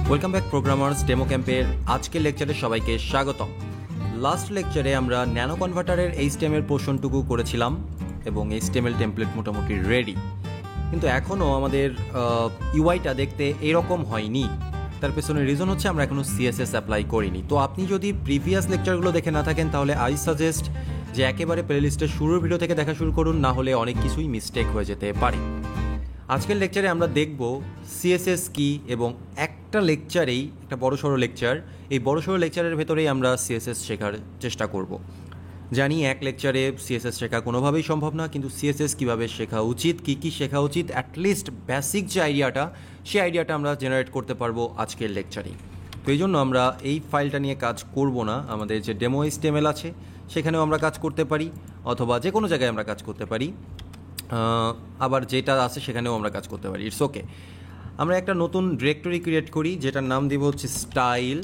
Welcome back programmers demo ক্যাম্পের আজকের লেকচারে সবাইকে স্বাগতম। লাস্ট লেকচারে আমরা ন্যানো কনভার্টারের এইচটিএমএল পোর্শনটুকু করেছিলাম এবং এইচটিএমএল টেমপ্লেট মোটামুটি রেডি, কিন্তু এখনও আমাদের ইউআইটা দেখতে এরকম হয়নি। তার পেছনে রিজন হচ্ছে আমরা এখনও সিএসএস অ্যাপ্লাই করিনি। তো আপনি যদি প্রিভিয়াস লেকচারগুলো দেখে না থাকেন তাহলে আই সাজেস্ট যে একেবারে প্লেলিস্টের শুরুর ভিডিও থেকে দেখা শুরু করুন, না হলে অনেক কিছুই মিস্টেক হয়ে যেতে পারে। আজকের লেকচারে আমরা দেখব সিএসএস কি, এবং একটা লেকচারেই একটা বড়সড় লেকচার, এই বড়সড় লেকচারের ভেতরেই আমরা সিএসএস শেখার চেষ্টা করব। জানি এক লেকচারে সিএসএস শেখা কোনোভাবেই সম্ভব না, কিন্তু সিএসএস কীভাবে শেখা উচিত, কী কী শেখা উচিত, অ্যাটলিস্ট বেসিক যে আইডিয়াটা, সেই আইডিয়াটা আমরা জেনারেট করতে পারবো আজকের লেকচারেই। তো এই জন্য আমরা এই ফাইলটা নিয়ে কাজ করব না, আমাদের যে ডেমো এইচটিএমএল আছে সেখানেও আমরা কাজ করতে পারি, অথবা যে কোনো জায়গায় আমরা কাজ করতে পারি, আবার যেটা আছে সেখানেও আমরা কাজ করতে পারি, ইটস ওকে। আমরা একটা নতুন ডিরেক্টরি ক্রিয়েট করি যেটার নাম দিব হচ্ছে স্টাইল।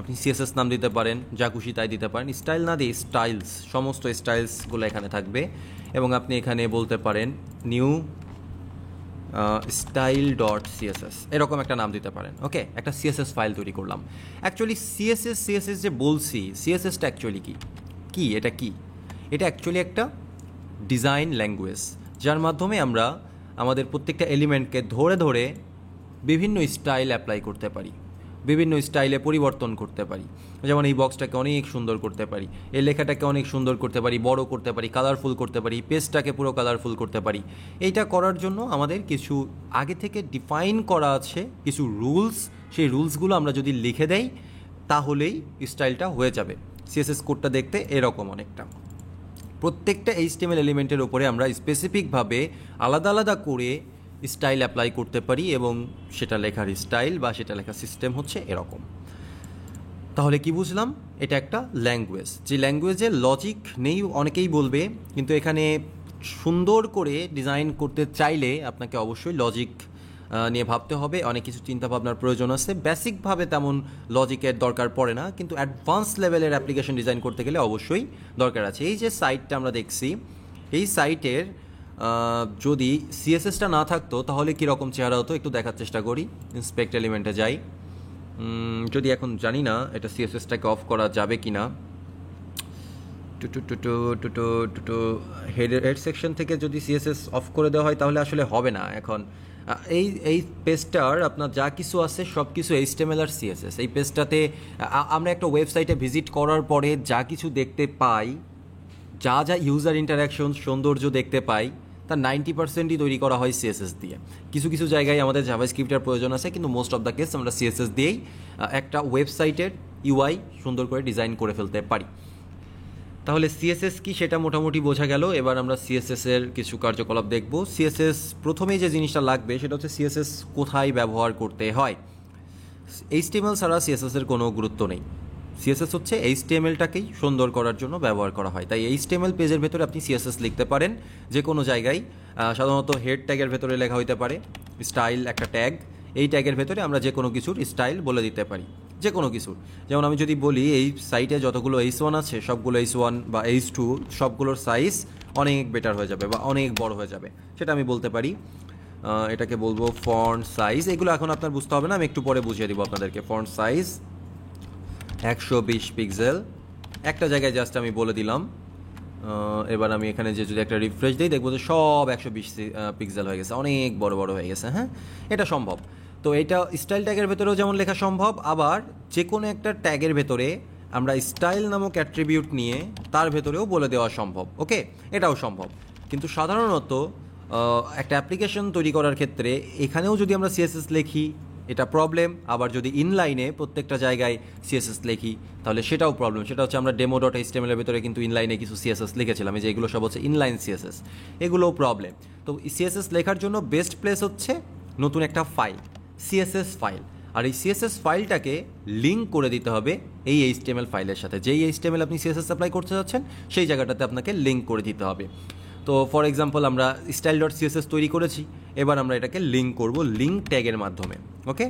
আপনি সিএসএস নাম দিতে পারেন, যা খুশি তাই দিতে পারেন, স্টাইল না দিয়ে স্টাইলস, সমস্ত স্টাইলসগুলো এখানে থাকবে। এবং আপনি এখানে বলতে পারেন নিউ স্টাইল ডট সিএসএস, এরকম একটা নাম দিতে পারেন। ওকে, একটা সিএসএস ফাইল তৈরি করলাম। অ্যাকচুয়ালি সিএসএস যে বলছি, সিএসএসটা অ্যাকচুয়ালি কি এটা কি? এটা অ্যাকচুয়ালি একটা ডিজাইন ল্যাঙ্গুয়েজ, যার মাধ্যমে আমরা আমাদের প্রত্যেকটা এলিমেন্টকে ধরে ধরে বিভিন্ন স্টাইল অ্যাপ্লাই করতে পারি, বিভিন্ন স্টাইলে পরিবর্তন করতে পারি। যেমন এই বক্সটাকে অনেক সুন্দর করতে পারি, এই লেখাটাকে অনেক সুন্দর করতে পারি, বড় করতে পারি, কালারফুল করতে পারি, পেজটাকে পুরো কালারফুল করতে পারি। এইটা করার জন্য আমাদের কিছু আগে থেকে ডিফাইন করা আছে কিছু রুলস, সেই রুলসগুলো আমরা যদি লিখে দেই তাহলেই স্টাইলটা হয়ে যাবে। সিএসএস কোডটা দেখতে এরকম অনেকটা। প্রত্যেকটা এইচটিএমএল এলিমেন্টের উপরে আমরা স্পেসিফিকভাবে আলাদা আলাদা করে স্টাইল অ্যাপ্লাই করতে পারি, এবং সেটা লেখার স্টাইল বা সেটা লেখার সিস্টেম হচ্ছে এরকম। তাহলে কি বুঝলাম? এটা একটা ল্যাঙ্গুয়েজ, যে ল্যাঙ্গুয়েজে লজিক নেই অনেকেই বলবে, কিন্তু এখানে সুন্দর করে ডিজাইন করতে চাইলে আপনাকে অবশ্যই লজিক নিয়ে ভাবতে হবে, অনেক কিছু চিন্তাভাবনার প্রয়োজন আছে। বেসিকভাবে তেমন লজিকের দরকার পড়ে না, কিন্তু অ্যাডভান্স লেভেলের অ্যাপ্লিকেশন ডিজাইন করতে গেলে অবশ্যই দরকার আছে। এই যে সাইটটা আমরা দেখছি, এই সাইটের যদি সিএসএসটা না থাকতো তাহলে কীরকম চেহারা হতো একটু দেখার চেষ্টা করি। ইন্সপেক্ট এলিমেন্টে যাই, যদি এখন জানি না এটা সিএসএসটাকে অফ করা যাবে কি না। হেড সেকশন থেকে যদি সিএসএস অফ করে দেওয়া হয় তাহলে আসলে হবে না। এখন এই পেজটার আপনার যা কিছু আছে সব কিছু এইচটিএমএল আর সিএসএস। এই পেজটাতে আমরা একটা ওয়েবসাইটে ভিজিট করার পরে যা কিছু দেখতে পাই, যা যা ইউজার ইন্টারাকশন সৌন্দর্য দেখতে পাই, তার 90%ই তৈরি করা হয় সিএসএস দিয়ে। কিছু কিছু জায়গায় আমাদের জাভাস্ক্রিপ্টের প্রয়োজন আছে, কিন্তু মোস্ট অফ দ্য কেস আমরা সিএসএস দিয়েই একটা ওয়েবসাইটের ইউআই সুন্দর করে ডিজাইন করে ফেলতে পারি। তাহলে সিএসএস কি সেটা মোটামুটি বোঝা গেল। এবার আমরা সিএসএসের কিছু কার্যকলাপ দেখব। সিএসএস প্রথমেই যে জিনিসটা লাগবে সেটা হচ্ছে সিএসএস কোথায় ব্যবহার করতে হয়। এইচটিএমএল ছাড়া সিএসএসের কোনো গুরুত্ব নেই। সিএসএস হচ্ছে এইচটিএমএলটাকেই সুন্দর করার জন্য ব্যবহার করা হয়। তাই এইচটিএমএল পেজের ভেতরে আপনি সিএসএস লিখতে পারেন যে কোনো জায়গায়। সাধারণত হেড ট্যাগের ভেতরে লেখা হইতে পারে স্টাইল একটা ট্যাগ, এই ট্যাগের ভেতরে আমরা যে কোনো কিছুর স্টাইল বলে দিতে পারি, যে কোনো কিছুর। যেমন আমি যদি বলি এই সাইটে যতগুলো H1 আছে সবগুলো H1 বা H2 সবগুলোর সাইজ অনেক বেটার হয়ে যাবে বা অনেক বড় হয়ে যাবে, সেটা আমি বলতে পারি। এটাকে বলবো ফন্ট সাইজ। এগুলো এখন আপনার বুঝতে হবে না, আমি একটু পরে বুঝিয়ে দিব আপনাদেরকে। ফন্ট সাইজ 120 পিক্সেল, একটা জায়গায় জাস্ট আমি বলে দিলাম। এবার আমি এখানে যে যদি একটা রিফ্রেশ দিই দেখবো যে সব 120 পিক্সেল হয়ে গেছে, অনেক বড় বড় হয়ে গেছে। হ্যাঁ, এটা সম্ভব। তো এটা স্টাইল ট্যাগের ভেতরেও যেমন লেখা সম্ভব, আবার যে কোনো একটা ট্যাগের ভেতরে আমরা স্টাইল নামক অ্যাট্রিবিউট নিয়ে তার ভেতরেও বলে দেওয়া সম্ভব। ওকে, এটাও সম্ভব। কিন্তু সাধারণত একটা অ্যাপ্লিকেশন তৈরি করার ক্ষেত্রে এখানেও যদি আমরা সিএসএস লিখি এটা প্রবলেম, আবার যদি ইনলাইনে প্রত্যেকটা জায়গায় সিএসএস লিখি তাহলে সেটাও প্রবলেম। সেটা হচ্ছে আমরা ডেমো ডট এইচটিএমএল এর ভেতরে কিন্তু ইনলাইনে কিছু সিএসএস লিখেছিলাম, এই যে এগুলো সব হচ্ছে ইনলাইন সিএসএস, এগুলোও প্রবলেম। তো সিএসএস লেখার জন্য বেস্ট প্লেস হচ্ছে নতুন একটা ফাইল, সিএসএস ফাইল। আর এই সিএসএস ফাইলটাকে লিঙ্ক করে দিতে হবে এই এইচটিএমএল ফাইলের সাথে। যেই এইচটিএমএল আপনি সিএসএস অ্যাপ্লাই করতে যাচ্ছেন সেই জায়গাটাতে আপনাকে লিঙ্ক করে দিতে হবে। তো ফর এক্সাম্পল আমরা স্টাইল ডট সিএসএস তৈরি করেছি, এবার আমরা এটাকে লিঙ্ক করব লিঙ্ক ট্যাগের মাধ্যমে। ওকে,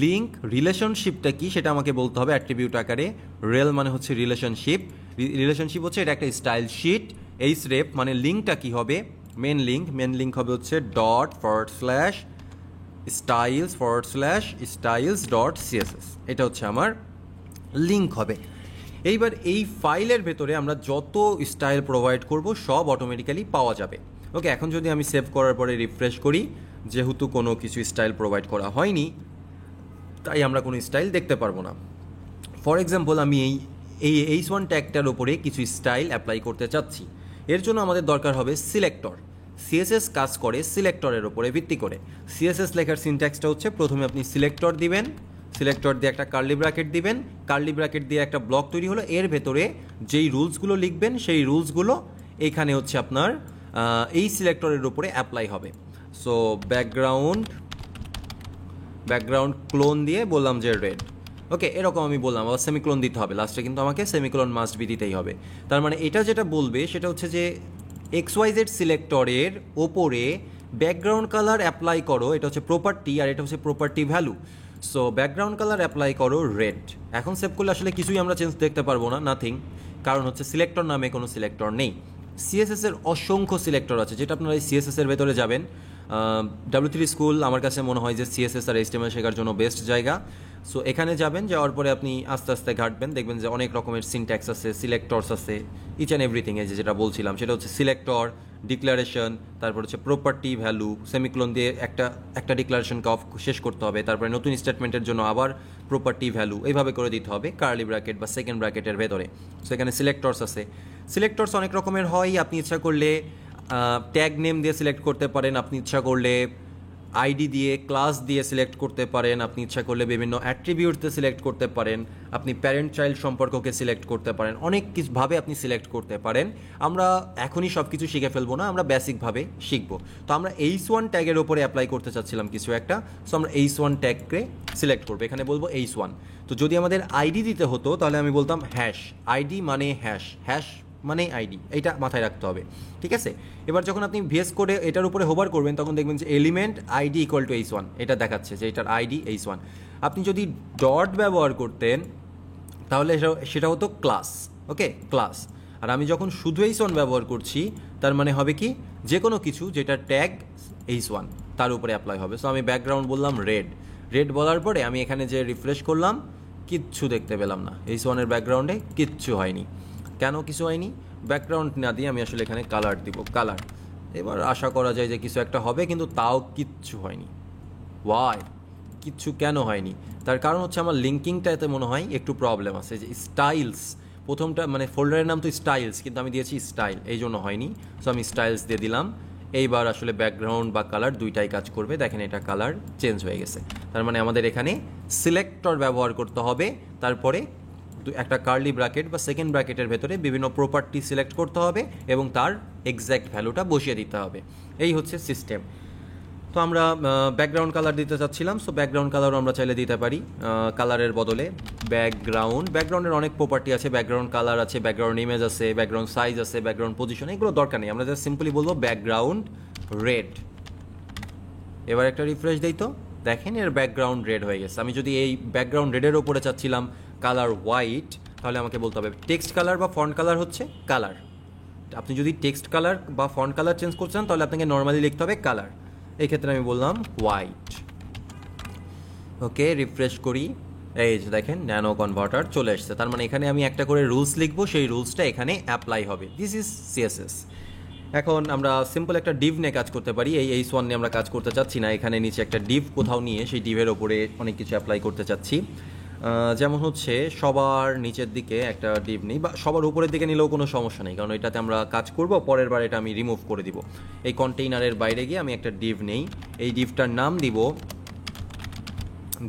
লিঙ্ক রিলেশনশিপটা কি সেটা আমাকে বলতে হবে অ্যাট্রিবিউট আকারে। রেল মানে হচ্ছে রিলেশনশিপ, রিলেশনশিপ হচ্ছে এটা একটা স্টাইল শিট। এইচরেপ মানে লিঙ্কটা কি হবে, মেন লিঙ্ক হবে হচ্ছে ডট ফরওয়ার্ড স্ল্যাশ styles/styles.css, এটা হচ্ছে আমার লিঙ্ক হবে। এইবার এই ফাইলের ভেতরে আমরা যত স্টাইল প্রোভাইড করব সব অটোমেটিক্যালি পাওয়া যাবে। ওকে, এখন যদি আমি সেভ করার পরে রিফ্রেশ করি, যেহেতু কোনো কিছু স্টাইল প্রোভাইড করা হয়নি তাই আমরা কোনো স্টাইল দেখতে পারবো না। ফর এক্সাম্পল, আমি এই h1 ট্যাগটার উপরে কিছু স্টাইল অ্যাপ্লাই করতে চাচ্ছি। এর জন্য আমাদের দরকার হবে সিলেক্টর। সিএসএস কাজ করে সিলেক্টরের উপরে ভিত্তি করে। সিএসএস লেখার সিনট্যাক্সটা হচ্ছে, প্রথমে আপনি সিলেক্টর দিবেন, সিলেক্টর দিয়ে একটা কার্লি ব্র্যাকেট দিবেন, কার্লি ব্র্যাকেট দিয়ে একটা ব্লক তৈরি হলো, এর ভেতরে যেই রুলসগুলো লিখবেন সেই রুলসগুলো এইখানে হচ্ছে আপনার এই সিলেক্টরের উপরে অ্যাপ্লাই হবে। সো ব্যাকগ্রাউন্ড ক্লোন দিয়ে বললাম যে রেড। ওকে, এরকম আমি বললাম, আবার সেমিক্লোন দিতে হবে লাস্টে, কিন্তু আমাকে সেমিক্লোন মাস্ট বি দিতেই হবে। তার মানে এটা যেটা বলবে সেটা হচ্ছে যে XYZ সিলেক্টরের ওপরে ব্যাকগ্রাউন্ড কালার অ্যাপ্লাই করো, এটা হচ্ছে প্রপার্টি, আর এটা হচ্ছে property value. So background colour apply করো রেড। এখন সেভ করলে আসলে কিছুই আমরা চেঞ্জ দেখতে পারবো না, নাথিং, কারণ হচ্ছে সিলেক্টর নামে কোনো সিলেক্টর নেই। সিএসএস এর অসংখ্য সিলেক্টর আছে, যেটা আপনারা এই সিএসএস এর ভেতরে যাবেন। W3 স্কুল আমার কাছে মনে হয় যে সিএসএস আর HTML শেখার জন্য বেস্ট জায়গা। সো এখানে যাবেন, যাওয়ার পরে আপনি আস্তে আস্তে ঘাটবেন, দেখবেন যে অনেক রকমের সিনট্যাক্স আছে, সিলেক্টরস আছে, ইচ অ্যান্ড এভরিথিং। এই যেটা বলছিলাম সেটা হচ্ছে সিলেক্টর, ডিক্লারেশন, তারপর হচ্ছে প্রপার্টি ভ্যালু, সেমিক্লোন দিয়ে একটা ডিক্লারেশনকে অফ শেষ করতে হবে, তারপরে নতুন স্টেটমেন্টের জন্য আবার প্রপার্টি ভ্যালু, এইভাবে করে দিতে হবে কার্লি ব্র্যাকেট বা সেকেন্ড ব্র্যাকেটের ভেতরে। সো এখানে সিলেক্টরস আছে। সিলেক্টরস অনেক রকমের হয়, আপনি ইচ্ছা করলে ট্যাগ নেম দিয়ে সিলেক্ট করতে পারেন, আপনি ইচ্ছা করলে আইডি দিয়ে, ক্লাস দিয়ে সিলেক্ট করতে পারেন, আপনি ইচ্ছা করলে বিভিন্ন অ্যাট্রিবিউটস দিয়ে সিলেক্ট করতে পারেন, আপনি প্যারেন্ট চাইল্ড সম্পর্ককে সিলেক্ট করতে পারেন, অনেক কিছুভাবে আপনি সিলেক্ট করতে পারেন। আমরা এখনই সব কিছু শিখে ফেলবো না, আমরা বেসিকভাবে শিখবো। তো আমরা h1 ট্যাগের ওপরে অ্যাপ্লাই করতে চাচ্ছিলাম কিছু একটা, সো আমরা h1 ট্যাগকে সিলেক্ট করবো, এখানে বলবো h1। তো যদি আমাদের আইডি দিতে হতো তাহলে আমি বলতাম হ্যাশ, আইডি মানে হ্যাশ মানে আইডি, এইটা মাথায় রাখতে হবে, ঠিক আছে। এবার যখন আপনি ভিএস কোডে এটার উপরে হোভার করবেন তখন দেখবেন যে element ID equal to h1, এটা দেখাচ্ছে যে এটার আইডি h1। আপনি যদি ডট ব্যবহার করতেন তাহলে সেটা হতো ক্লাস, ওকে, ক্লাস। আর আমি যখন শুধু h1 ব্যবহার করছি তার মানে হবে কি, যে কোনো কিছু যেটা ট্যাগ h1 তার উপরে অ্যাপ্লাই হবে। সো আমি ব্যাকগ্রাউন্ড বললাম রেড বলার পরে আমি এখানে যে রিফ্রেশ করলাম কিচ্ছু দেখতে পেলাম না, h1-এর ব্যাকগ্রাউন্ডে কিচ্ছু হয়নি। কেন কিছু হয়নি? ব্যাকগ্রাউন্ড না দিয়ে আমি আসলে এখানে কালার দিব, কালার। এবার আশা করা যায় যে কিছু একটা হবে, কিন্তু তাও কিচ্ছু হয়নি। ওয়াই, কিচ্ছু কেন হয়নি? তার কারণ হচ্ছে আমার লিঙ্কিংটাতে মনে হয় একটু প্রবলেম আছে। যে স্টাইলস, প্রথমটা মানে ফোল্ডারের নাম তো স্টাইলস, কিন্তু আমি দিয়েছি স্টাইল, এই জন্য হয়নি। সো আমি স্টাইলস দিয়ে দিলাম। এইবার আসলে ব্যাকগ্রাউন্ড বা কালার দুইটাই কাজ করবে। দেখেন এটা কালার চেঞ্জ হয়ে গেছে। তার মানে আমাদের এখানে সিলেক্টর ব্যবহার করতে হবে, তারপরে একটা কার্লি ব্র্যাকেট বা সেকেন্ড ব্র্যাকেটের ভেতরে বিভিন্ন প্রপার্টি সিলেক্ট করতে হবে এবং তার এক্স্যাক্ট ভ্যালুটা বসিয়ে দিতে হবে। এই হচ্ছে সিস্টেম। তো আমরা ব্যাকগ্রাউন্ড কালার দিতে চাচ্ছিলাম, সো ব্যাকগ্রাউন্ড কালারও আমরা চাইলে দিতে পারি কালারের বদলে। ব্যাকগ্রাউন্ডের অনেক প্রপার্টি আছে, ব্যাকগ্রাউন্ড কালার আছে, ব্যাকগ্রাউন্ড ইমেজ আছে, ব্যাকগ্রাউন্ড সাইজ আছে, ব্যাকগ্রাউন্ড পজিশন, এগুলো দরকার নেই, আমরা জাস্ট সিম্পলি বলবো ব্যাকগ্রাউন্ড রেড। এবার একটা রিফ্রেশ দিই, তো দেখেন এর ব্যাকগ্রাউন্ড রেড হয়ে গেছে। আমি যদি এই ব্যাকগ্রাউন্ড রেডের ওপরে চাচ্ছিলাম কালার হোয়াইট, তাহলে আমাকে বলতে হবে টেক্সট কালার বা ফন্ট কালার হচ্ছে কালার। আপনি যদি টেক্সট কালার বা ফন্ট কালার চেঞ্জ করছেন তাহলে আপনাকে নর্মালি লিখতে হবে কালার। এই ক্ষেত্রে আমি বললাম হোয়াইট। ওকে, রিফ্রেশ করি, এই যে দেখেন ন্যানো কনভার্টার চলে এসছে। তার মানে এখানে আমি একটা করে রুলস লিখবো, সেই রুলসটা এখানে অ্যাপ্লাই হবে। This is CSS. এখন আমরা সিম্পল একটা ডিভ নিয়ে কাজ করতে পারি। এই h1 নিয়ে আমরা কাজ করতে চাচ্ছি না, এখানে নিচে একটা ডিভ কোথাও নিয়ে সেই ডিভের ওপরে অনেক কিছু অ্যাপ্লাই করতে চাচ্ছি। যেমন হচ্ছে সবার নিচের দিকে একটা ডিভ নেই, বা সবার উপরের দিকে নিলেও কোনো সমস্যা নেই, কারণ এটাতে আমরা কাজ করব, পরের বার এটা আমি রিমুভ করে দিব। এই কন্টেইনারের বাইরে গিয়ে আমি একটা ডিভ নেই, এই ডিভটার নাম দিব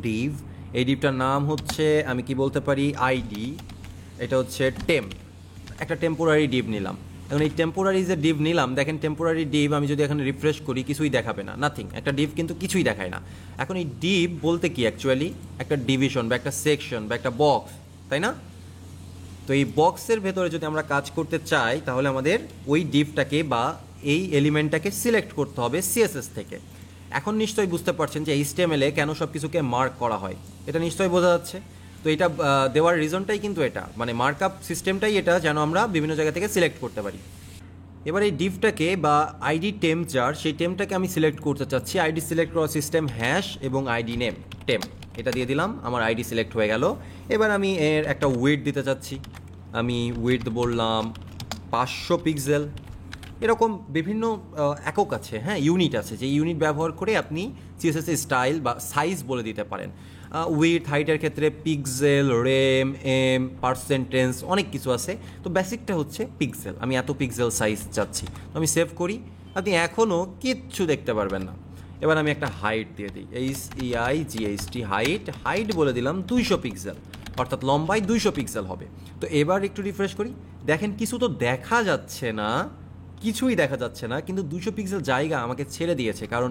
ডিভ। এই ডিভটার নাম হচ্ছে, আমি কি বলতে পারি, আইডি। এটা হচ্ছে টেম্প, একটা টেম্পোরারি ডিভ নিলাম। এখন এই টেম্পোরারি যে ডিভ নিলাম, দেখেন টেম্পোরারি ডিভ আমি যদি এখানে রিফ্রেশ করি কিছুই দেখাবে না, নাথিং। একটা ডিভ কিন্তু কিছুই দেখায় না। এখন এই ডিভ বলতে কি অ্যাকচুয়ালি একটা ডিভিশন বা একটা সেকশন বা একটা বক্স, তাই না? তো এই বক্সের ভেতরে যদি আমরা কাজ করতে চাই তাহলে আমাদের ওই ডিভটাকে বা এই এলিমেন্টটাকে সিলেক্ট করতে হবে সিএসএস থেকে। এখন নিশ্চয়ই বুঝতে পারছেন যে HTML-এ কেন সব কিছুকে মার্ক করা হয়, এটা নিশ্চয়ই বোঝা যাচ্ছে। তো এটা দেওয়ার রিজনটাই কিন্তু এটা, মানে মার্কআপ সিস্টেমটাই এটা, যেন আমরা বিভিন্ন জায়গা থেকে সিলেক্ট করতে পারি। এবার এই ডিভটাকে বা আইডি টেম যার সেই টেমটাকে আমি সিলেক্ট করতে চাচ্ছি। আইডি সিলেক্ট করা সিস্টেম হ্যাশ এবং আইডি নেম টেম, এটা দিয়ে দিলাম, আমার আইডি সিলেক্ট হয়ে গেল। এবার আমি এর একটা ওয়েট দিতে চাচ্ছি, আমি ওয়েট বললাম 500 পিক্সেল। এরকম বিভিন্ন একক আছে, হ্যাঁ ইউনিট আছে, যে ইউনিট ব্যবহার করে আপনি সিএসএস স্টাইল বা সাইজ বলে দিতে পারেন। উইথ হাইটের ক্ষেত্রে পিক্সেল, রেম, এম, পার্সেন্টেজ অনেক কিছু আছে। তো বেসিকটা হচ্ছে পিক্সেল, আমি এত পিক্সেল সাইজ চাচ্ছি, তো আমি সেভ করি। আপনি এখনও কিচ্ছু দেখতে পারবেন না। এবার আমি একটা হাইট দিয়ে দিই, HEIGHT হাইট বলে দিলাম 200 পিক্সেল, অর্থাৎ লম্বায় 200 পিক্সেল হবে। তো এবার একটু রিফ্রেশ করি, দেখেন কিছু তো দেখা যাচ্ছে না, কিছুই দেখা যাচ্ছে না, কিন্তু 200 পিক্সেল জায়গা আমাকে ছেড়ে দিয়েছে, কারণ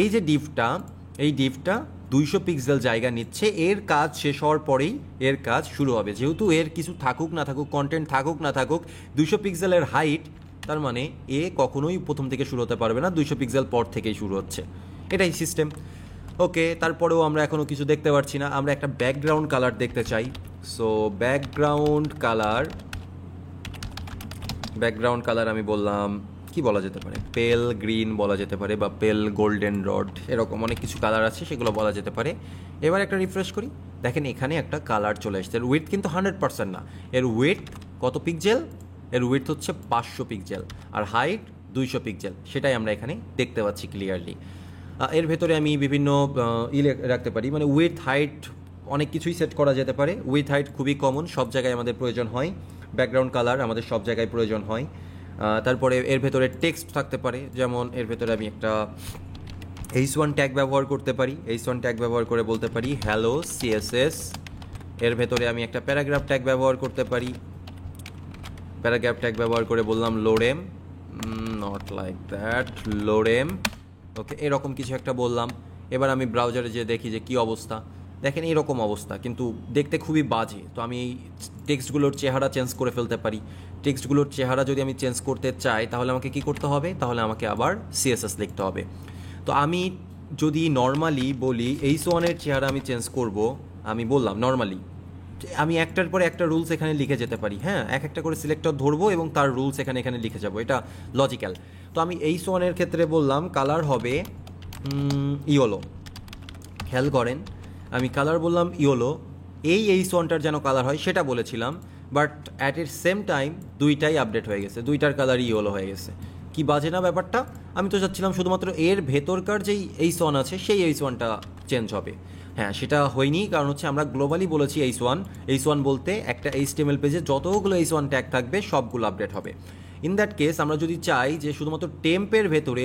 এই যে ডিভটা 200 পিক্সেল জায়গা নিচ্ছে। এর কাজ শেষ হওয়ার পরেই এর কাজ শুরু হবে, যেহেতু এর কিছু থাকুক না থাকুক, কন্টেন্ট থাকুক না থাকুক, 200 পিক্সেলের হাইট, তার মানে এ কখনোই প্রথম থেকে শুরু হতে পারবে না, 200 পিক্সেল পর থেকেই শুরু হচ্ছে, এটাই সিস্টেম। ওকে, তারপরেও আমরা এখনও কিছু দেখতে পাচ্ছি না, আমরা একটা ব্যাকগ্রাউন্ড কালার দেখতে চাই। সো ব্যাকগ্রাউন্ড কালার আমি বললাম কি বলা যেতে পারে, পেল গ্রিন বলা যেতে পারে, বা পেল গোল্ডেন রড, এরকম অনেক কিছু কালার আছে, সেগুলো বলা যেতে পারে। এবার একটা রিফ্রেশ করি, দেখেন এখানে একটা কালার চলে আসছে। এর উইডথ কিন্তু 100% না, এর উইডথ কত পিক্সেল, এর উইডথ হচ্ছে 500 পিক্সেল, আর হাইট 200 পিক্সেল, সেটাই আমরা এখানে দেখতে পাচ্ছি ক্লিয়ারলি। এর ভেতরে আমি বিভিন্ন রাখতে পারি, মানে উইথ হাইট অনেক কিছুই সেট করা যেতে পারে। উইথ হাইট খুবই কমন, সব জায়গায় আমাদের প্রয়োজন হয়। ব্যাকগ্রাউন্ড কালার আমাদের সব জায়গায় প্রয়োজন হয়। তারপরে এর ভেতরে টেক্সট থাকতে পারে, যেমন এর ভেতরে আমি একটা H1 ট্যাগ ব্যবহার করতে পারি। H1 ট্যাগ ব্যবহার করে বলতে পারি হ্যালো সিএসএস। এর ভেতরে আমি একটা প্যারাগ্রাফ ট্যাগ ব্যবহার করতে পারি, প্যারাগ্রাফ ট্যাগ ব্যবহার করে বললাম লোডেম, নট লাইক দ্যাট, লোডেম। ওকে, এরকম কিছু একটা বললাম। এবার আমি ব্রাউজারে যে দেখি যে কী অবস্থা, দেখেন এরকম অবস্থা, কিন্তু দেখতে খুবই বাজে। তো আমি এই টেক্সটগুলোর চেহারা চেঞ্জ করে ফেলতে পারি। টেক্সটগুলোর চেহারা যদি আমি চেঞ্জ করতে চাই, তাহলে আমাকে কি করতে হবে, তাহলে আমাকে আবার সিএসএস লিখতে হবে। তো আমি যদি নর্মালি বলি H1-এর চেহারা আমি চেঞ্জ করব, আমি বললাম নর্মালি, আমি একটার পরে একটা রুলস এখানে লিখে যেতে পারি, হ্যাঁ এক একটা করে সিলেক্টর ধরবো এবং তার রুলস এখানে লিখে যাবো, এটা লজিক্যাল। তো আমি H1-এর ক্ষেত্রে বললাম কালার হবে ইয়েলো, খেয়াল করেন আমি কালার বললাম ইয়েলো, এই H1-টার যেন কালার হয় সেটা বলেছিলাম, বাট অ্যাট এর সেম টাইম দুইটাই আপডেট হয়ে গেছে, দুইটার কালারই ইয়েলো হয়ে গেছে। কি বাজে না ব্যাপারটা? আমি তো চাচ্ছিলাম শুধুমাত্র এর ভেতরকার যেই H1 আছে সেই H1-টা চেঞ্জ হবে। হ্যাঁ, সেটা হয়নি, কারণ হচ্ছে আমরা গ্লোবালি বলেছি H1 বলতে একটা HTML পেজে যতগুলো H1 ট্যাগ থাকবে সবগুলো আপডেট হবে। ইন দ্যাট কেস আমরা যদি চাই যে শুধুমাত্র টেম্পের ভেতরে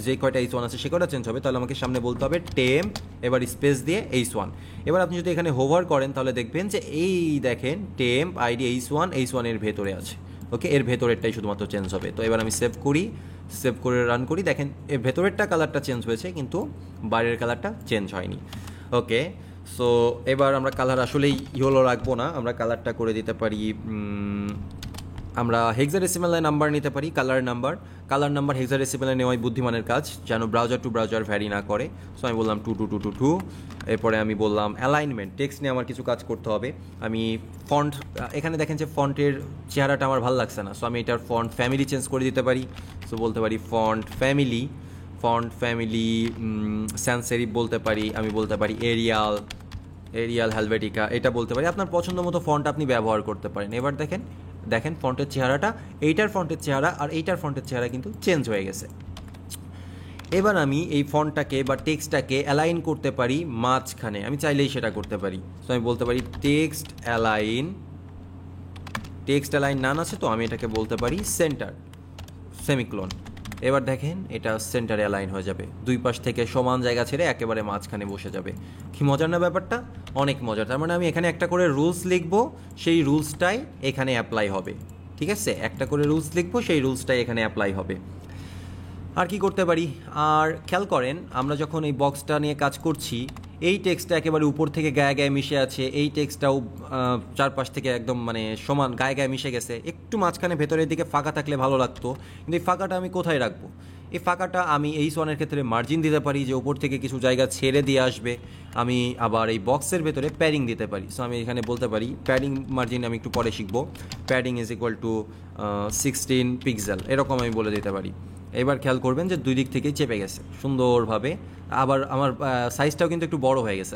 যে কয়টা H1 আছে সে কয়টা চেঞ্জ হবে, তাহলে আমাকে সামনে বলতে হবে টেম্প, এবার স্পেস দিয়ে H1। এবার আপনি যদি এখানে হোভার করেন তাহলে দেখবেন যে এই দেখেন টেম্প আইডি H1 এর ভেতরে আছে। ওকে, এর ভেতরেরটাই শুধুমাত্র চেঞ্জ হবে। তো এবার আমি সেভ করে রান করি, দেখেন এর ভেতরেরটা কালারটা চেঞ্জ হয়েছে, কিন্তু বাইরের কালারটা চেঞ্জ হয়নি। ওকে, সো এবার আমরা কালার আসলেই ইয়েলো রাখবো না, আমরা কালারটা করে দিতে পারি, আমরা হেক্সাডেসিমাল নাম্বার নিতে পারি, কালার নাম্বার হেক্সাডেসিমালে নেওয়াই বুদ্ধিমানের কাজ, যেন ব্রাউজার টু ব্রাউজার ভ্যারি না করে। সো আমি বললাম 22222। এরপরে আমি বললাম অ্যালাইনমেন্ট, টেক্সট নিয়ে আমার কিছু কাজ করতে হবে। আমি ফন্ট, এখানে দেখেন যে ফন্টের চেহারাটা আমার ভালো লাগছে না, সো আমি এটার ফন্ট ফ্যামিলি চেঞ্জ করে দিতে পারি। সো বলতে পারি ফন্ট ফ্যামিলি স্যান্স সেরিফ বলতে পারি, আমি বলতে পারি এরিয়াল হেলভেটিকা, এটা বলতে পারি। আপনার পছন্দ মতো ফন্ট আপনি ব্যবহার করতে পারেন। এবার দেখেন ফন্টের চেহারাটা, এইটার ফন্টের চেহারা আর এইটার ফন্টের চেহারা কিন্তু চেঞ্জ হয়ে গেছে। এবার আমি এই ফন্টটাকে বা টেক্সটটাকে অ্যালাইন করতে পারি মাঝখানে, আমি চাইলেই সেটা করতে পারি। সো আমি বলতে পারি টেক্সট অ্যালাইন নান আছে, তো আমি এটাকে বলতে পারি সেন্টার সেমিক্লোন। এবার দেখেন এটা সেন্টারে অ্যালাইন হয়ে যাবে, দুই পাশ থেকে সমান জায়গা ছেড়ে একেবারে মাঝখানে বসে যাবে। কি মজার না ব্যাপারটা? অনেক মজার। তার মানে আমি এখানে একটা করে রুলস লিখবো, সেই রুলসটাই এখানে অ্যাপ্লাই হবে। ঠিক আছে, একটা করে রুলস লিখবো, সেই রুলসটাই এখানে অ্যাপ্লাই হবে। আর কি করতে পারি? আর খেয়াল করেন আমরা যখন এই বক্সটা নিয়ে কাজ করছি, এই টেক্সটটা একেবারে উপর থেকে গায়ে গায়ে মিশে আছে, এই টেক্সটটাও চারপাশ থেকে একদম মানে সমান গায়ে গায়ে মিশে গেছে। একটু মাঝখানে ভেতরের দিকে ফাঁকা থাকলে ভালো লাগতো, কিন্তু এই ফাঁকাটা আমি কোথায় রাখবো? এই ফাঁকাটা আমি H1-এর ক্ষেত্রে মার্জিন দিতে পারি, যে উপর থেকে কিছু জায়গা ছেড়ে দিয়ে আসবে। আমি আবার এই বক্সের ভেতরে প্যাডিং দিতে পারি। সো আমি এখানে বলতে পারি প্যাডিং মার্জিন আমি একটু পরে শিখবো, padding is equal to 16 pixel, এরকম আমি বলে দিতে পারি। এবার খেয়াল করবেন যে দুই দিক থেকেই চেপে গেছে সুন্দরভাবে। আবার আমার সাইজটাও কিন্তু একটু বড় হয়ে গেছে।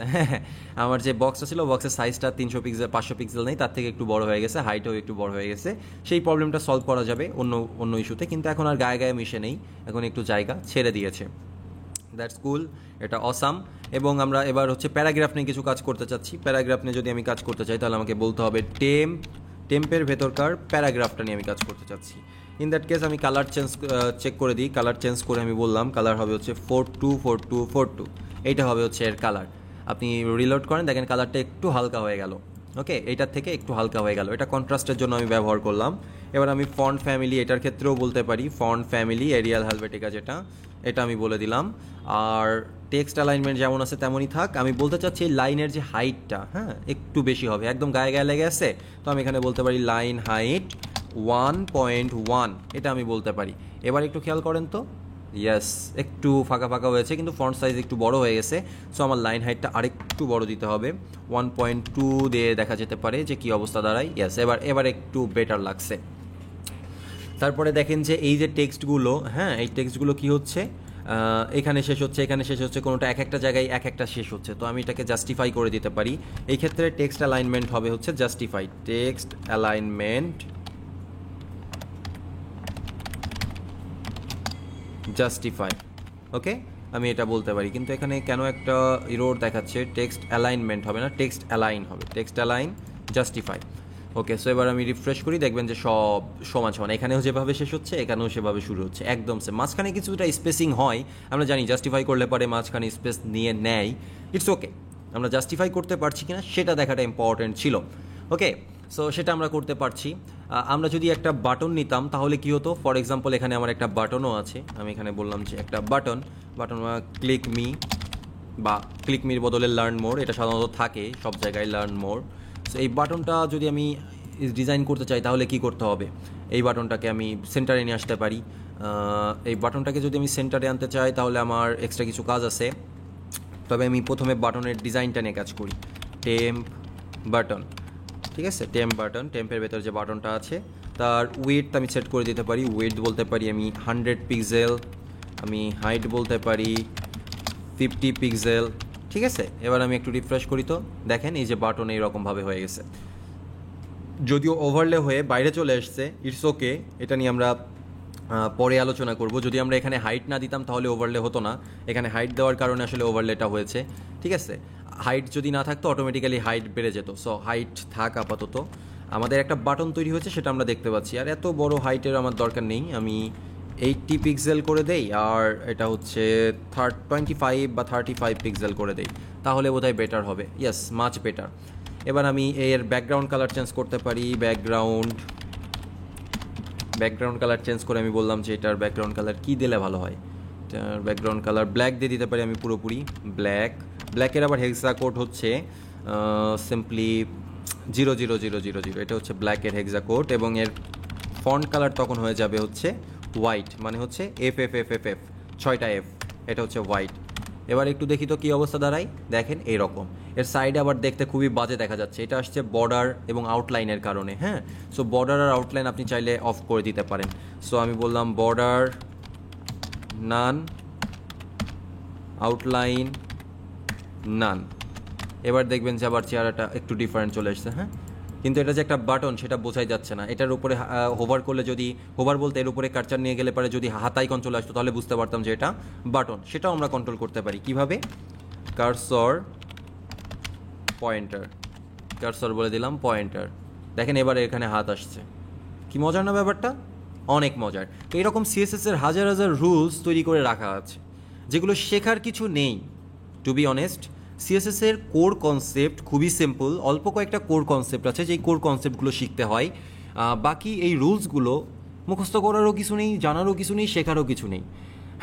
আমার যে বক্সটা ছিল, বক্সের সাইজটা 300 পিক্সেল 500 পিক্সেল নেই, তার থেকে একটু বড় হয়ে গেছে, হাইটও একটু বড় হয়ে গেছে। সেই প্রবলেমটা সলভ করা যাবে অন্য অন্য ইস্যুতে, কিন্তু এখন আর গায়ে গায়ে মিশে নেই, এখন একটু জায়গা ছেড়ে দিয়েছে। দ্যাটস কুল, এটা অসাম। এবং আমরা এবার হচ্ছে প্যারাগ্রাফ নিয়ে কিছু কাজ করতে চাচ্ছি। প্যারাগ্রাফ নিয়ে যদি আমি কাজ করতে চাই তাহলে আমাকে বলতে হবে টেম্পের ভেতরকার প্যারাগ্রাফটা নিয়ে আমি কাজ করতে চাচ্ছি। ইন দ্যাট কেস আমি কালার চেক করে দিই। কালার চেঞ্জ করে আমি বললাম কালার হবে হচ্ছে 424242, এইটা হবে হচ্ছে এর কালার। আপনি রিলোড করেন, দেখেন কালারটা একটু হালকা হয়ে গেল। ওকে, এইটার থেকে একটু হালকা হয়ে গেল, এটা কন্ট্রাস্টের জন্য আমি ব্যবহার করলাম। এবার আমি ফন্ট ফ্যামিলি, এটার ক্ষেত্রেও বলতে পারি ফন্ট ফ্যামিলি এরিয়াল হেলভেটিকা, যেটা এটা আমি বলে দিলাম। আর টেক্সট অ্যালাইনমেন্ট যেমন আছে তেমনই থাক। আমি বলতে চাচ্ছি এই লাইনের যে হাইটটা, হ্যাঁ, একটু বেশি হবে, একদম গায়ে গায়ে লেগে আছে। তো আমি এখানে বলতে পারি লাইন হাইট 1.1, এটা আমি বলতে পারি। এবার একটু খেয়াল করেন তো, ইয়েস, একটু ফাঁকা ফাঁকা হয়েছে, কিন্তু ফন্ট সাইজ একটু বড় হয়ে গেছে। সো আমার লাইন হাইটটা আরেকটু বড় দিতে হবে, 1.2 দিয়ে দেখা যেতে পারে যে কী অবস্থা দাঁড়ায়। ইয়েস, এবার একটু বেটার লাগছে। তারপরে দেখেন যে এই যে টেক্সটগুলো, হ্যাঁ, এই টেক্সটগুলো কি হচ্ছে, এখানে শেষ হচ্ছে, এখানে শেষ হচ্ছে, কোনোটা এক একটা জায়গায় এক একটা শেষ হচ্ছে। তো আমি এটাকে জাস্টিফাই করে দিতে পারি। এই ক্ষেত্রে টেক্সট অ্যালাইনমেন্ট হবে হচ্ছে জাস্টিফাইড, টেক্সট অ্যালাইনমেন্ট জাস্টিফাই। ওকে, আমি এটা বলতে পারি, কিন্তু এখানে কেন একটা ইরোর দেখাচ্ছে, টেক্সট অ্যালাইনমেন্ট হবে না, টেক্সট অ্যালাইন হবে, টেক্সট অ্যালাইন জাস্টিফাই। ওকে, সো এবার আমি রিফ্রেশ করি, দেখবেন যে সব সমান সমান, এখানেও যেভাবে শেষ হচ্ছে এখানেও সেভাবে শুরু হচ্ছে, একদম সে। মাঝখানে কিছুটা স্পেসিং হয়, আমরা জানি জাস্টিফাই করলে পরে মাঝখানে স্পেস নিয়ে নেয়, ইটস ওকে। আমরা জাস্টিফাই করতে পারছি কিনা সেটা দেখাটা ইম্পর্টেন্ট ছিল। ওকে, সো সেটা আমরা করতে পারছি। আমরা যদি একটা বাটন নিতাম তাহলে কি হতো, ফর এক্সাম্পল এখানে আমার একটা বাটনও আছে, আমি এখানে বললাম যে একটা বাটন ক্লিক মি, বা ক্লিক মির বদলে লার্ন মোর, এটা সাধারণত থাকে সব জায়গায় লার্ন মোর। সো এই বাটনটা যদি আমি ডিজাইন করতে চাই তাহলে কি করতে হবে, এই বাটনটাকে আমি সেন্টারে নিয়ে আসতে পারি। এই বাটনটাকে যদি আমি সেন্টারে আনতে চাই তাহলে আমার এক্সট্রা কিছু কাজ আছে। তবে আমি প্রথমে বাটনের ডিজাইনটা নিয়ে কাজ করি, টেম্প বাটন, ঠিক আছে, টেম্প বাটন, টেম্পের ভেতর যে বাটনটা আছে তার উইডথ আমি সেট করে দিতে পারি। উইডথ বলতে পারি আমি 100 পিক্সেল, আমি হাইট বলতে পারি 50 পিক্সেল, ঠিক আছে। এবার আমি একটু রিফ্রেশ করি, তো দেখেন এই যে বাটন এইরকমভাবে হয়ে গেছে, যদিও ওভারলে হয়ে বাইরে চলে এসছে, ইটস ওকে, এটা নিয়ে আমরা পরে আলোচনা করব। যদি আমরা এখানে হাইট না দিতাম তাহলে ওভারলে হতো না, এখানে হাইট দেওয়ার কারণে আসলে ওভারলেটা হয়েছে, ঠিক আছে। হাইট যদি না থাকতো অটোমেটিক্যালি হাইট বেড়ে যেত। সো হাইট থাক আপাতত। আমাদের একটা বাটন তৈরি হয়েছে, সেটা আমরা দেখতে পাচ্ছি। আর এত বড় হাইটের আমার দরকার নেই, আমি 80 পিক্সেল করে দেই, আর এটা হচ্ছে 25 বা 35 পিক্সেল করে দেই, তাহলে বোধহয় বেটার হবে। Yes, much better. এবার আমি এর ব্যাকগ্রাউন্ড কালার চেঞ্জ করতে পারি। ব্যাকগ্রাউন্ড কালার চেঞ্জ করে আমি বললাম যে এটার ব্যাকগ্রাউন্ড কালার কী দিলে ভালো হয়। এটার ব্যাকগ্রাউন্ড কালার ব্ল্যাক দিয়ে দিতে পারি আমি পুরোপুরি, ব্ল্যাকের আবার হেক্সা কোড হচ্ছে সিম্পলি 00000, এটা হচ্ছে ব্ল্যাকের হেক্সা কোড। এবং এর ফন্ট কালার তখন হয়ে যাবে হচ্ছে হোয়াইট, মানে হচ্ছে FFFFF, 6টা F, এটা হচ্ছে হোয়াইট। এবার একটু দেখি তো কী অবস্থা দাঁড়ায়, দেখেন এইরকম। এর সাইডে আবার দেখতে খুবই বাজে দেখা যাচ্ছে, এটা আসছে বর্ডার এবং আউটলাইনের কারণে। হ্যাঁ, সো বর্ডার আর আউটলাইন আপনি চাইলে অফ করে দিতে পারেন। সো আমি বললাম বর্ডার নান, আউটলাইন নান। এবার দেখবেন যে আবার চেহারাটা একটু ডিফারেন্ট চলে এসছে। হ্যাঁ, কিন্তু এটা যে একটা বাটন সেটা বোঝাই যাচ্ছে না। এটার উপরে হোভার করলে, যদি হোভার বলতে এর উপরে কার্সার নিয়ে গেলে পরে যদি হাত আইকন চলে আসতো তাহলে বুঝতে পারতাম যে এটা বাটন। সেটাও আমরা কন্ট্রোল করতে পারি কিভাবে, কার্সর পয়েন্টার, কার্সর বলে দিলাম পয়েন্টার। দেখেন এবারে এখানে হাত আসছে, কি মজার না ব্যাপারটা, অনেক মজার। তো এরকম সিএসএস এর হাজার হাজার রুলস তৈরি করে রাখা আছে, যেগুলো শেখার কিছু নেই। টু বি অনেস্ট, সিএসএস এর কোর কনসেপ্ট খুবই সিম্পল, অল্প কয়েকটা কোর কনসেপ্ট আছে যেই কোর কনসেপ্টগুলো শিখতে হয়। বাকি এই রুলসগুলো মুখস্থ করারও কিছু নেই, জানারও কিছু নেই, শেখারও কিছু নেই।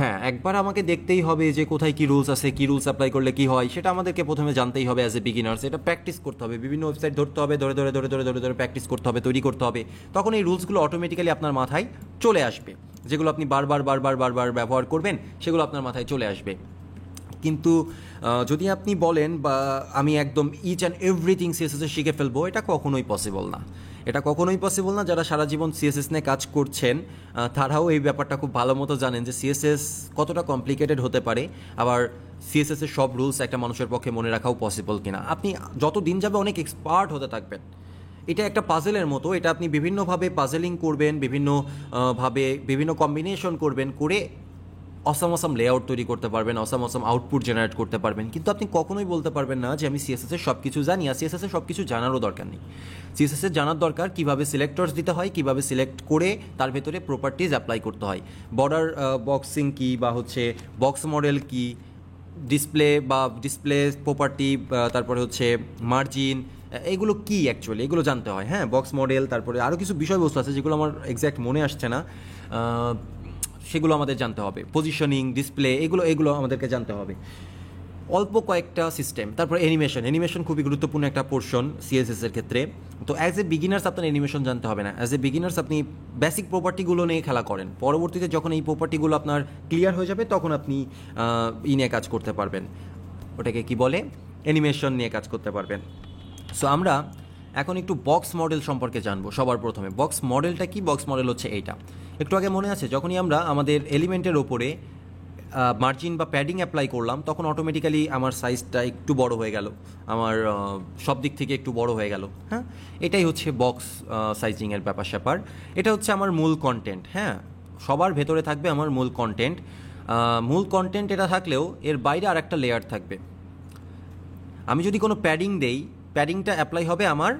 হ্যাঁ, একবার আমাকে দেখতেই হবে যে কোথায় কি রুলস আছে, কি রুলস অ্যাপ্লাই করলে কি হয়, সেটা আমাদেরকে প্রথমে জানতেই হবে অ্যাজ এ বিগিনার্স। এটা প্র্যাকটিস করতে হবে, বিভিন্ন ওয়েবসাইট ধরতে হবে, ধরে ধরে ধরে ধরে ধরে ধরে প্র্যাকটিস করতে হবে, তৈরি করতে হবে। তখন এই রুলসগুলো অটোমেটিক্যালি আপনার মাথায় চলে আসবে, যেগুলো আপনি বারবার বারবার বারবার ব্যবহার করবেন সেগুলো আপনার মাথায় চলে আসবে। কিন্তু যদি আপনি বলেন বা আমি একদম ইচ অ্যান্ড এভরিথিং সিএসএসে শিখে ফেলবো, এটা কখনোই পসিবল না। এটা কখনোই পসিবল না। যারা সারা জীবন সিএসএস নিয়ে কাজ করছেন তারাও এই ব্যাপারটা খুব ভালো মতো জানেন যে সিএসএস কতটা কমপ্লিকেটেড হতে পারে, আবার সিএসএসের সব রুলস একটা মানুষের পক্ষে মনে রাখাও পসিবল কিনা। আপনি যত দিন যাবে অনেক এক্সপার্ট হতে থাকবেন। এটা একটা পাজেলের মতো, এটা আপনি বিভিন্নভাবে পাজেলিং করবেন, ভাবে বিভিন্ন কম্বিনেশন করবেন, করে অসাম অসাম লেআউট তৈরি করতে পারবেন, অসাম অসাম আউটপুট জেনারেট করতে পারবেন। কিন্তু আপনি কখনোই বলতে পারবেন না যে আমি সিএসএসের সব কিছু জানি। আর সিএসএসের সব কিছু জানারও দরকার নেই। সিএসএসের জানার দরকার কীভাবে সিলেক্টরস দিতে হয়, কীভাবে সিলেক্ট করে তার ভেতরে প্রপার্টিজ অ্যাপ্লাই করতে হয়, বর্ডার বক্সিং কী বা হচ্ছে বক্স মডেল কী, ডিসপ্লে প্রপার্টি, তারপরে হচ্ছে মার্জিন, এগুলো কি অ্যাকচুয়ালি এগুলো জানতে হয়। হ্যাঁ, বক্স মডেল, তারপরে আরও কিছু বিষয়বস্তু আছে যেগুলো আমার এক্স্যাক্ট মনে আসছে না, সেগুলো আমাদের জানতে হবে। পজিশনিং, ডিসপ্লে, এগুলো আমাদেরকে জানতে হবে। অল্প কয়েকটা সিস্টেম। তারপর অ্যানিমেশন খুবই গুরুত্বপূর্ণ একটা পোর্শন সিএসএসের ক্ষেত্রে। তো অ্যাজ এ বিগিনার্স আপনার অ্যানিমেশন জানতে হবে না। অ্যাজ এ বিগিনার্স আপনি বেসিক প্রপার্টিগুলো নিয়ে খেলা করেন, পরবর্তীতে যখন এই প্রপার্টিগুলো আপনার ক্লিয়ার হয়ে যাবে তখন আপনি নিয়ে কাজ করতে পারবেন, ওটাকে কি বলে, অ্যানিমেশন নিয়ে কাজ করতে পারবেন। সো আমরা এখন একটু বক্স মডেল সম্পর্কে জানবো। সবার প্রথমে বক্স মডেলটা কি? বক্স মডেল হচ্ছে এইটা। একটু আগে মনে আছে যখনই আমরা আমাদের এলিমেন্টের ওপরে মার্জিন বা প্যাডিং অ্যাপ্লাই করলাম, তখন অটোমেটিক্যালি আমার সাইজটা একটু বড় হয়ে গেল, আমার সব দিক থেকে একটু বড় হয়ে গেল। হ্যাঁ, এটাই হচ্ছে বক্স সাইজিংয়ের ব্যাপার স্যাপার। এটা হচ্ছে আমার মূল কন্টেন্ট। হ্যাঁ, সবার ভেতরে থাকবে আমার মূল কন্টেন্ট। এটা থাকলেও এর বাইরে আর একটা লেয়ার থাকবে। আমি যদি কোনো প্যাডিং দেই, প্যাডিংটা অ্যাপ্লাই হবে আমার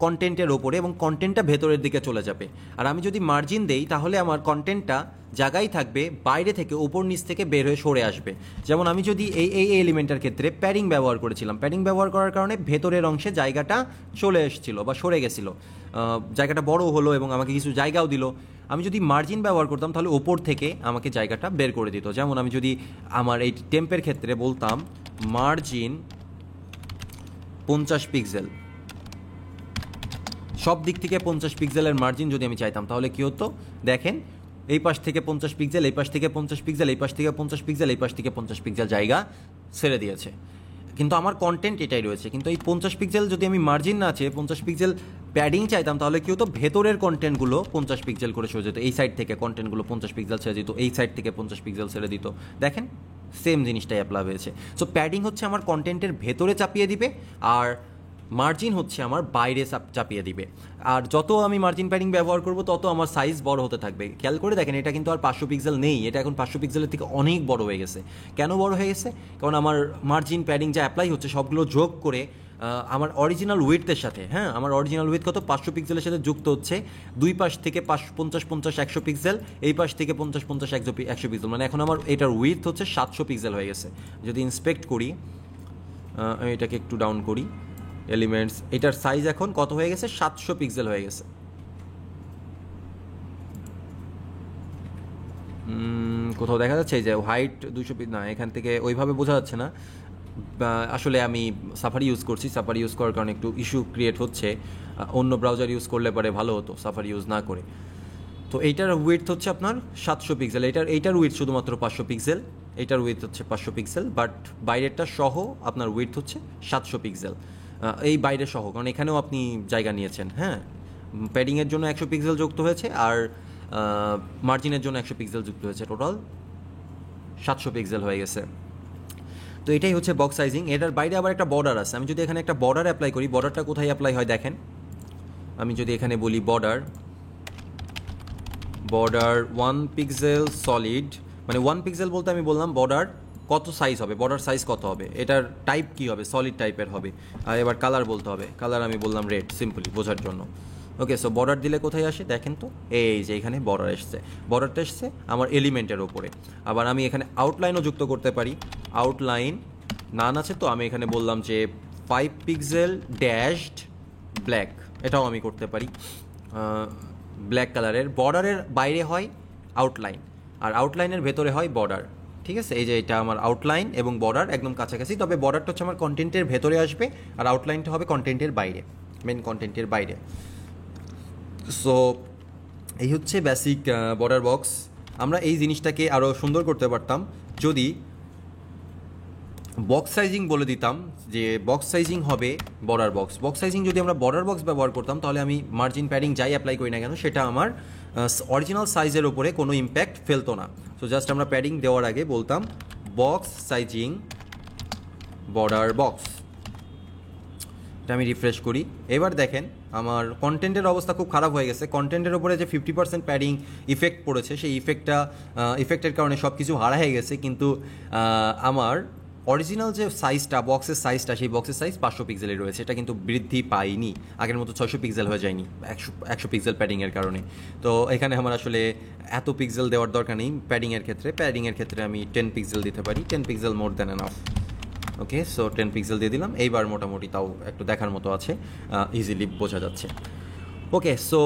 কন্টেন্টের ওপরে এবং কন্টেন্টটা ভেতরের দিকে চলে যাবে। আর আমি যদি মার্জিন দেই তাহলে আমার কন্টেন্টটা জায়গায় থাকবে, বাইরে থেকে ওপর নিচ থেকে বের হয়ে সরে আসবে। যেমন আমি যদি এই এলিমেন্টের ক্ষেত্রে প্যাডিং ব্যবহার করেছিলাম, প্যাডিং ব্যবহার করার কারণে ভেতরের অংশে জায়গাটা চলে এসেছিলো বা সরে গেছিলো, জায়গাটা বড় হলো এবং আমাকে কিছু জায়গাও দিল। আমি যদি মার্জিন ব্যবহার করতাম তাহলে ওপর থেকে আমাকে জায়গাটা বের করে দিত। যেমন আমি যদি আমার এই টেম্পের ক্ষেত্রে বলতাম মার্জিন 50 পিক্সেল, সব দিক থেকে 50 পিক্সেলের মার্জিন যদি আমি চাইতাম তাহলে কী হতো দেখেন, এই পাশ থেকে 50 পিক্সেল, এই পাশ থেকে 50 পিক্সেল, এই পাশ থেকে 50 পিক্সেল, এই পাশ থেকে 50 পিক্সেল জায়গা ছেড়ে দিয়েছে। কিন্তু আমার কন্টেন্ট এটাই রয়েছে। কিন্তু এই 50 পিক্সেল যদি আমি মার্জিন না চেয়ে 50 পিক্সেল প্যাডিং চাইতাম তাহলে কী হতো, ভেতরের কন্টেন্টগুলো 50 পিক্সেল করে সরে যেত, এই সাইড থেকে কন্টেন্টগুলো 50 পিক্সেল ছেড়ে দিত, এই সাইড থেকে 50 পিক্সেল ছেড়ে দিত। দেখেন সেম জিনিসটাই অ্যাপ্লাই হয়েছে। সো প্যাডিং হচ্ছে আমার কন্টেন্টের ভেতরে চাপিয়ে দিবে, আর মার্জিন হচ্ছে আমার বাইরে চাপিয়ে দিবে। আর যত আমি মার্জিন প্যাডিং ব্যবহার করব তত আমার সাইজ বড় হতে থাকবে। খেয়াল করে দেখেন, এটা কিন্তু আর 500 পিক্সেল নেই, এটা এখন 500 পিক্সেলের থেকে অনেক বড় হয়ে গেছে। কেন বড় হয়ে গেছে? কারণ আমার মার্জিন প্যাডিং যা অ্যাপ্লাই হচ্ছে সবগুলো যোগ করে আমার অরিজিনাল উইডথের সাথে, হ্যাঁ আমার অরিজিনাল উইথ কত 500 পিক্সেলের সাথে যুক্ত হচ্ছে। দুই পাশ থেকে 50-50-100 পিক্সেল, এই পাশ থেকে 50-50-100 পিক্সেল, মানে এখন আমার এটার উইথ হচ্ছে 700 পিক্সেল হয়ে গেছে। যদি ইন্সপেক্ট করি, আমি এটাকে একটু ডাউন করি, এলিমেন্টস, এটার সাইজ এখন কত হয়ে গেছে, 700 পিক্সেল হয়ে গেছে। কোথাও দেখা যাচ্ছে এই যে হাইট 200 না, এখান থেকে ওইভাবে বোঝা যাচ্ছে না। আসলে আমি সাফারি ইউজ করছি, সাফারি ইউজ করার কারণে একটু ইস্যু ক্রিয়েট হচ্ছে। অন্য ব্রাউজার ইউজ করলে পরে ভালো হতো, সাফারি ইউজ না করে। তো এইটার উইথ হচ্ছে আপনার 700 পিক্সেল, এইটার উইথ শুধুমাত্র 500 পিক্সেল, এইটার উইথ হচ্ছে 500 পিক্সেল, বাট বাইরেরটা সহ আপনার উইথ হচ্ছে 700 পিক্সেল, এই বাইরে সহ, কারণ এখানেও আপনি জায়গা নিয়েছেন। হ্যাঁ, প্যাডিংয়ের জন্য 100 পিক্সেল যুক্ত হয়েছে, আর মার্জিনের জন্য 100 পিক্সেল যুক্ত হয়েছে, টোটাল 700 পিক্সেল হয়ে গেছে। তো এটাই হচ্ছে বক্স সাইজিং। এটার বাইরে আবার একটা বর্ডার আছে। আমি যদি এখানে একটা বর্ডার অ্যাপ্লাই করি, বর্ডারটা কোথায় অ্যাপ্লাই হয় দেখেন, আমি যদি এখানে বলি বর্ডার 1 পিক্সেল সলিড, মানে 1 পিক্সেল বলতে আমি বললাম বর্ডার কত সাইজ হবে, বর্ডার সাইজ কত হবে, এটার টাইপ কি হবে, সলিড টাইপের হবে। আর এবার কালার বলতে হবে, কালার আমি বললাম রেড, সিম্পলি বোঝার জন্য। ওকে, সো বর্ডার দিলে কোথায় আসে দেখেন তো, এই যে এখানে বর্ডার এসছে, বর্ডারটা এসছে আমার এলিমেন্টের ওপরে। আবার আমি এখানে আউটলাইনও যুক্ত করতে পারি, আউটলাইন নান আছে, তো আমি এখানে বললাম যে 5 পিক্সেল ড্যাশড ব্ল্যাক, এটাও আমি করতে পারি ব্ল্যাক কালারের। বর্ডারের বাইরে হয় আউটলাইন, আর আউটলাইনের ভেতরে হয় বর্ডার। ঠিক আছে, এই যে এটা আমার আউটলাইন এবং বর্ডার একদম কাছাকাছি, তবে বর্ডারটা হচ্ছে আমার কন্টেন্টের ভেতরে আসবে আর আউটলাইনটা হবে কন্টেন্টের বাইরে, মেন কন্টেন্টের বাইরে। সো এই হচ্ছে বেসিক বর্ডার বক্স। আমরা এই জিনিসটাকে আরও সুন্দর করতে পারতাম যদি বক্স সাইজিং বলে দিতাম যে বক্স সাইজিং হবে বর্ডার বক্স। বক্স সাইজিং যদি আমরা বর্ডার বক্স ব্যবহার করতাম তাহলে আমি মার্জিন প্যাডিং যাই অ্যাপ্লাই করি না কেন সেটা আমার অরিজিনাল সাইজের ওপরে কোনো ইম্প্যাক্ট ফেলতো না। সো জাস্ট আমরা প্যাডিং দেওয়ার আগে বলতাম বক্স সাইজিং বর্ডার বক্স। এটা আমি রিফ্রেশ করি, এবার দেখেন আমার কন্টেন্টের অবস্থা খুব খারাপ হয়ে গেছে। কন্টেন্টের ওপরে যে 50% প্যাডিং ইফেক্ট পড়েছে সেই ইফেক্টের কারণে সব কিছু হারা হয়ে গেছে, কিন্তু আমার অরিজিনাল যে সাইজটা বক্সের সাইজটা সেই বক্সের সাইজ 500 পিক্সেলের রয়েছে, এটা কিন্তু বৃদ্ধি পাইনি, আগের মতো 600 পিক্সেল হয়ে যায়নি 100 পিক্সেল প্যাডিংয়ের কারণে। তো এখানে আমার আসলে এত পিক্সেল দেওয়ার দরকার নেই প্যাডিংয়ের ক্ষেত্রে আমি 10 পিক্সেল দিতে পারি, 10 পিক্সেল মোর দ্যান এনাফ। ওকে, সো 10 পিক্সেল দিয়ে দিলাম, এইবার মোটামুটি তাও একটু দেখার মতো আছে, ইজিলি বোঝা যাচ্ছে। ওকে, সো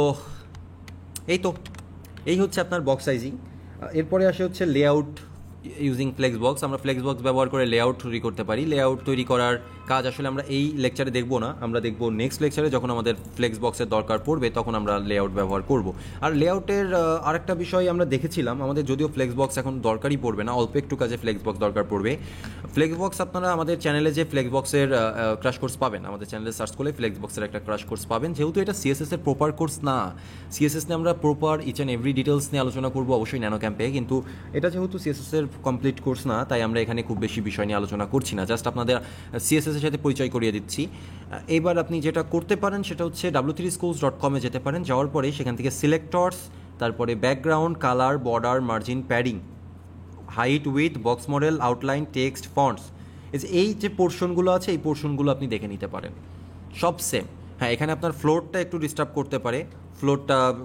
এই হচ্ছে আপনার বক্স সাইজিং। এরপরে আসে হচ্ছে লেআউট ইউজিং ফ্লেক্স বক্স। আমরা ফ্লেক্স বক্স ব্যবহার করে লেআউট তৈরি করতে পারি। লেআউট তৈরি করার কাজ আসলে আমরা এই লেকচারে দেখব না, আমরা দেখব নেক্সট লেকচারে যখন আমাদের ফ্লেক্স বক্সের দরকার পড়বে তখন আমরা লেআউট ব্যবহার করব। আর লেআউটের আরেকটা বিষয় আমরা দেখেছিলাম, আমাদের যদিও ফ্লেক্স বক্স এখন দরকারই পড়বে না, অল্প একটু কাজে ফ্লেক্স বক্স দরকার পড়বে। ফ্লেক্স বক্স আপনারা আমাদের চ্যানেলে যে ফ্লেক্স বক্সের ক্র্যাশ কোর্স পাবেন, আমাদের চ্যানেলে সার্চ করলে ফ্লেক্স বক্সের একটা ক্র্যাশ কোর্স পাবেন। যেহেতু এটা সিএসএস এর প্রপার কোর্স না, সিএসএস নিয়ে আমরা proper each and every details নিয়ে আলোচনা করবো অবশ্যই ন্যানো ক্যাম্পে, কিন্তু এটা যেহেতু সিএসএস এর কমপ্লিট কোর্স না তাই আমরা এখানে খুব বেশি বিষয় নিয়ে আলোচনা করছি না, জাস্ট আপনাদের সিএসএস এর সাথে পরিচয় করিয়ে দিচ্ছি। এবার আপনি যেটা করতে পারেন সেটা হচ্ছে w3schools.com এ যেতে পারেন, যাওয়ার পরে সেখান থেকে সিলেক্টরস, তারপরে background, colour, border, margin, padding, height, with, box model, outline, text, fonts, এই যে পোর্শনগুলো আছে এই পোর্শনগুলো আপনি দেখে নিতে পারেন, সব সেম। হ্যাঁ, এখানে আপনার ফ্লোরটা একটু ডিস্টার্ব করতে পারে,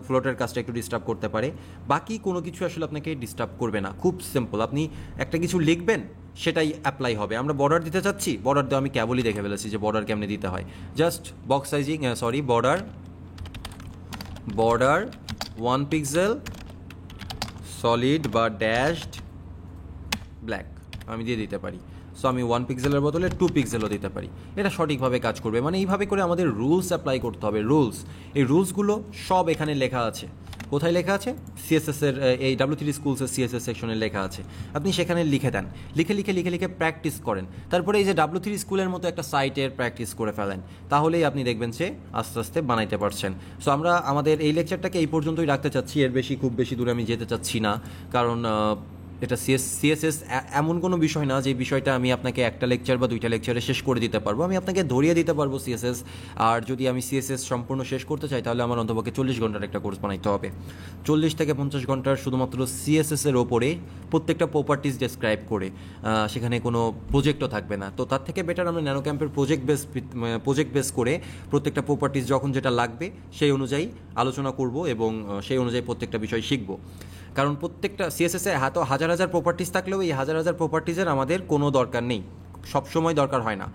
ফ্লোটের কাজটা একটু ডিস্টার্ব করতে পারে, বাকি কোনো কিছু আসলে আপনাকে ডিস্টার্ব করবে না। খুব সিম্পল, আপনি একটা কিছু লিখবেন সেটাই অ্যাপ্লাই হবে। আমরা বর্ডার দিতে চাচ্ছি, বর্ডার দেওয়া আমি কেবলই দেখে ফেলেছি যে বর্ডার কেমনে দিতে হয়। Just box sizing border 1 pixel solid বা ড্যাশড ব্ল্যাক আমি দিয়ে দিতে পারি। সো আমি 1 পিক্সেলের বদলে 2 পিক্সেলও দিতে পারি, এটা সঠিকভাবে কাজ করবে। মানে এইভাবে করে আমাদের রুলস অ্যাপ্লাই করতে হবে। এই রুলসগুলো সব এখানে লেখা আছে। কোথায় লেখা আছে? সিএসএস এর এই w3schools-এর সিএসএস সেকশনে লেখা আছে। আপনি সেখানে লিখে দেন, লিখে প্র্যাকটিস করেন। তারপরে এই যে w3school-এর মতো একটা সাইটের প্র্যাকটিস করে ফেলেন, তাহলেই আপনি দেখবেন যে আস্তে আস্তে বানাইতে পারছেন। সো আমরা আমাদের এই লেকচারটাকে এই পর্যন্তই রাখতে চাচ্ছি, খুব বেশি দূরে আমি যেতে চাচ্ছি না, কারণ এটা সিএসএস এমন কোনো বিষয় না যে বিষয়টা আমি আপনাকে একটা লেকচার বা 2টা লেকচারে শেষ করে দিতে পারবো। আমি আপনাকে ধরিয়ে দিতে পারবো সিএসএস, আর যদি আমি সিএসএস সম্পূর্ণ শেষ করতে চাই তাহলে আমার অন্তপক্ষে 40 ঘন্টার একটা কোর্স বানাইতে হবে। 40 থেকে 50 ঘন্টার শুধুমাত্র সিএসএস এর ওপরে প্রত্যেকটা প্রপার্টিজ ডেসক্রাইব করে, সেখানে কোনো প্রজেক্টও থাকবে না। তো তার থেকে বেটার আমরা ন্যানো ক্যাম্পের প্রজেক্ট বেস করে প্রত্যেকটা প্রপার্টিজ যখন যেটা লাগবে সেই অনুযায়ী আলোচনা করব এবং সেই অনুযায়ী প্রত্যেকটা বিষয় শিখব। কারণ প্রত্যেকটা সিএসএস এ হাজার হাজার প্রপার্টিজ থাকলেও এই হাজার প্রপার্টিজের আমাদের কোনো দরকার নেই, সবসময় দরকার হয় না।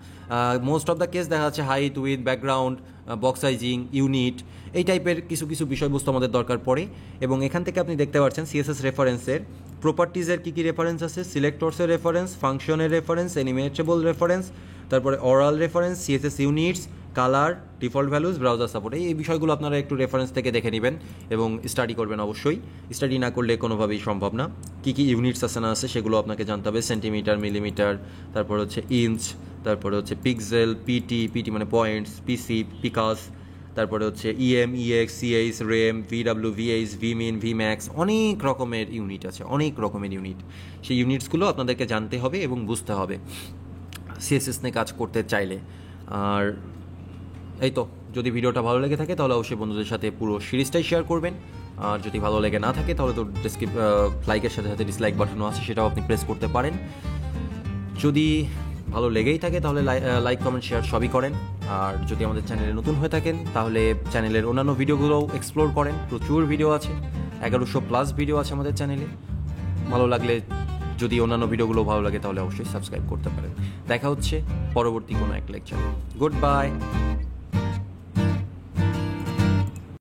মোস্ট অফ দ্য কেস দেখা যাচ্ছে height, with, background, box sizing, unit, এই টাইপের কিছু বিষয়বস্তু আমাদের দরকার পড়ে। এবং এখান থেকে আপনি দেখতে পাচ্ছেন সিএসএস রেফারেন্সের প্রপার্টিজের কী রেফারেন্স আছে, সিলেক্টরসের রেফারেন্স, ফাংশনের রেফারেন্স, অ্যানিমেটেবল রেফারেন্স, তারপরে oral reference, CSS units, colour, default values, browser support, এই বিষয়গুলো আপনারা একটু রেফারেন্স থেকে দেখে নেবেন এবং স্টাডি করবেন। অবশ্যই স্টাডি না করলে কোনোভাবেই সম্ভব না। কী ইউনিটস আছে না আছে সেগুলো আপনাকে জানতে হবে, সেন্টিমিটার, মিলিমিটার, তারপর হচ্ছে ইঞ্চ, তারপরে হচ্ছে পিক্সেল, পিটি মানে পয়েন্টস, পিসি, পিকাস, তারপরে হচ্ছে ইএম, ইএক্স, সিএইচ, রেম, ভিডাব্লিউ, ভিএইচ, ভিমিন, ভিম্যাক্স, অনেক রকমের ইউনিট আছে, সেই ইউনিটসগুলো আপনাদেরকে জানতে হবে এবং বুঝতে হবে সিএসএস নিয়ে কাজ করতে চাইলে। আর এই তো, যদি ভিডিওটা ভালো লেগে থাকে তাহলে অবশ্যই বন্ধুদের সাথে পুরো সিরিজটাই শেয়ার করবেন। আর যদি ভালো লেগে না থাকে তাহলে তো লাইকের সাথে সাথে ডিসলাইক বাটনও আছে, সেটাও আপনি প্রেস করতে পারেন। যদি ভালো লেগেই থাকে তাহলে লাইক, কমেন্ট, শেয়ার সবই করেন। আর যদি আমাদের চ্যানেলে নতুন হয়ে থাকেন তাহলে চ্যানেলের অন্যান্য ভিডিওগুলোও এক্সপ্লোর করেন, প্রচুর ভিডিও আছে, 1100+ ভিডিও আছে আমাদের চ্যানেলে। ভালো লাগলে, যদি অন্যান্য ভিডিওগুলো ভালো লাগে তাহলে অবশ্যই সাবস্ক্রাইব করতে পারেন। দেখা হচ্ছে পরবর্তী কোনো এক লেকচারে। Good bye.